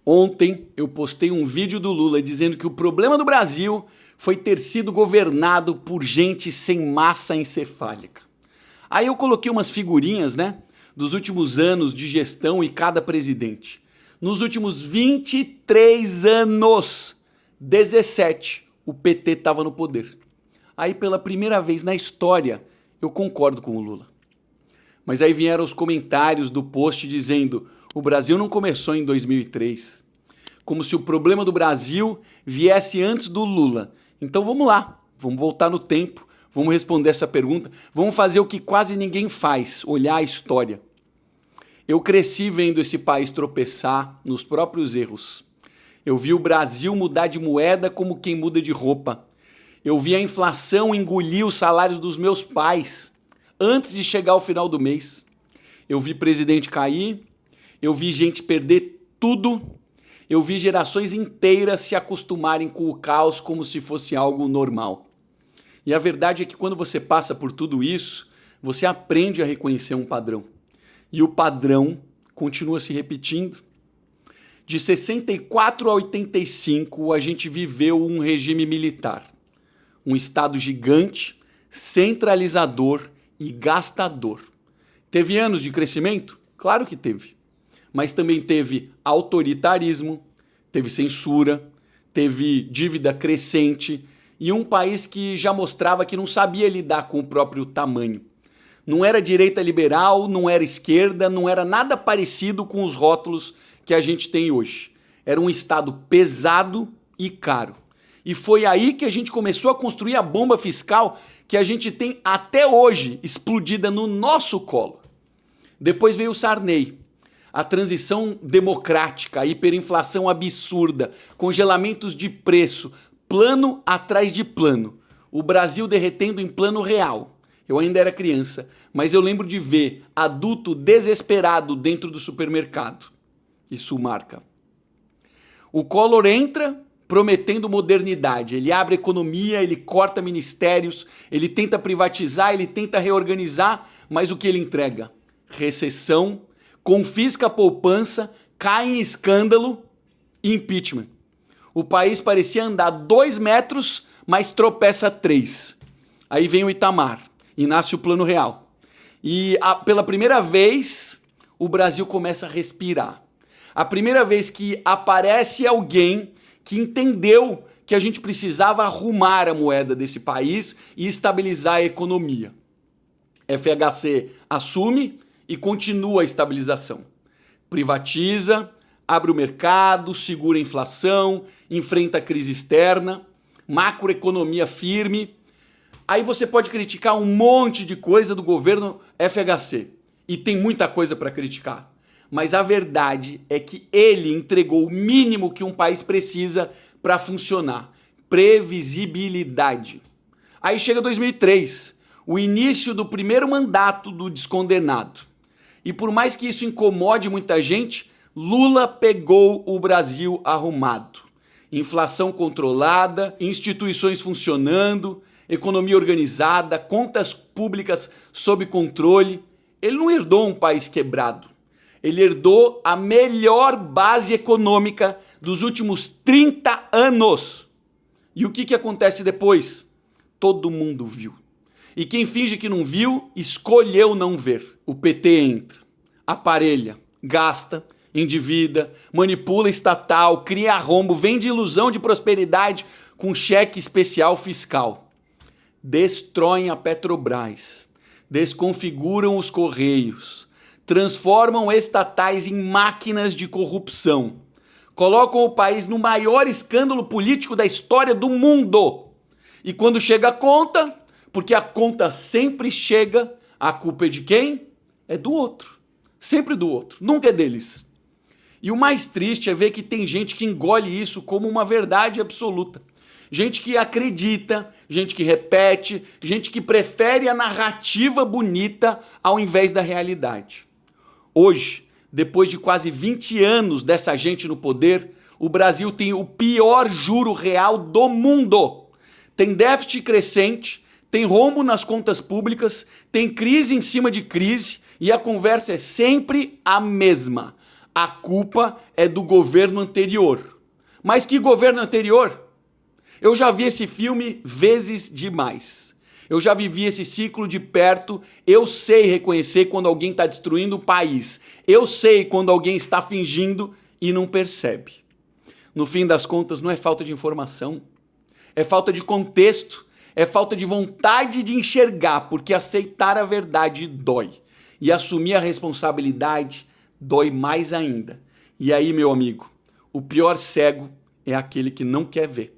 Ontem eu postei um vídeo do Lula dizendo que o problema do Brasil foi ter sido governado por gente sem massa encefálica. Aí eu coloquei umas figurinhas, dos últimos anos de gestão e cada presidente. Nos últimos 23 anos, 17, o PT estava no poder. Aí pela primeira vez na história, eu concordo com o Lula. Mas aí vieram os comentários do post dizendo: o Brasil não começou em 2003. Como se o problema do Brasil viesse antes do Lula. Então vamos lá, vamos voltar no tempo, vamos responder essa pergunta, vamos fazer o que quase ninguém faz, olhar a história. Eu cresci vendo esse país tropeçar nos próprios erros. Eu vi o Brasil mudar de moeda como quem muda de roupa. Eu vi a inflação engolir os salários dos meus pais antes de chegar ao final do mês. Eu vi presidente cair, eu vi gente perder tudo, eu vi gerações inteiras se acostumarem com o caos como se fosse algo normal. E a verdade é que quando você passa por tudo isso, você aprende a reconhecer um padrão. E o padrão continua se repetindo. De 64 a 85, a gente viveu um regime militar. Um Estado gigante, centralizador e gastador. Teve anos de crescimento? Claro que teve. Mas também teve autoritarismo, teve censura, teve dívida crescente e um país que já mostrava que não sabia lidar com o próprio tamanho. Não era direita liberal, não era esquerda, não era nada parecido com os rótulos que a gente tem hoje. Era um Estado pesado e caro. E foi aí que a gente começou a construir a bomba fiscal que a gente tem até hoje explodida no nosso colo. Depois veio o Sarney. A transição democrática, a hiperinflação absurda, congelamentos de preço, plano atrás de plano. O Brasil derretendo em plano real. Eu ainda era criança, mas eu lembro de ver adulto desesperado dentro do supermercado. Isso marca. O Collor entra prometendo modernidade. Ele abre economia, ele corta ministérios, ele tenta privatizar, ele tenta reorganizar, mas o que ele entrega? Recessão, confisca a poupança, cai em escândalo e impeachment. O país parecia andar 2 metros, mas tropeça 3. Aí vem o Itamar e nasce o Plano Real. E pela primeira vez, o Brasil começa a respirar. A primeira vez que aparece alguém que entendeu que a gente precisava arrumar a moeda desse país e estabilizar a economia. FHC assume e continua a estabilização. Privatiza, abre o mercado, segura a inflação, enfrenta a crise externa, macroeconomia firme. Aí você pode criticar um monte de coisa do governo FHC. E tem muita coisa para criticar. Mas a verdade é que ele entregou o mínimo que um país precisa para funcionar. Previsibilidade. Aí chega 2003, o início do primeiro mandato do descondenado. E por mais que isso incomode muita gente, Lula pegou o Brasil arrumado. Inflação controlada, instituições funcionando, economia organizada, contas públicas sob controle. Ele não herdou um país quebrado. Ele herdou a melhor base econômica dos últimos 30 anos. E o que acontece depois? Todo mundo viu. E quem finge que não viu, escolheu não ver. O PT entra, aparelha, gasta, endivida, manipula estatal, cria rombo, vende ilusão de prosperidade com cheque especial fiscal. Destroem a Petrobras, desconfiguram os Correios, transformam estatais em máquinas de corrupção, colocam o país no maior escândalo político da história do mundo. E quando chega a conta, porque a conta sempre chega, a culpa é de quem? É do outro. Sempre do outro, nunca é deles. E o mais triste é ver que tem gente que engole isso como uma verdade absoluta. Gente que acredita, gente que repete, gente que prefere a narrativa bonita ao invés da realidade. Hoje, depois de quase 20 anos dessa gente no poder, o Brasil tem o pior juro real do mundo. Tem déficit crescente, tem rombo nas contas públicas, tem crise em cima de crise e a conversa é sempre a mesma. a culpa é do governo anterior. Mas que governo anterior? Eu já vi esse filme vezes demais. Eu já vivi esse ciclo de perto. Eu sei reconhecer quando alguém está destruindo o país. Eu sei quando alguém está fingindo e não percebe. No fim das contas, não é falta de informação. É falta de contexto. É falta de vontade de enxergar, porque aceitar a verdade dói. E assumir a responsabilidade dói mais ainda. E aí, meu amigo, o pior cego é aquele que não quer ver.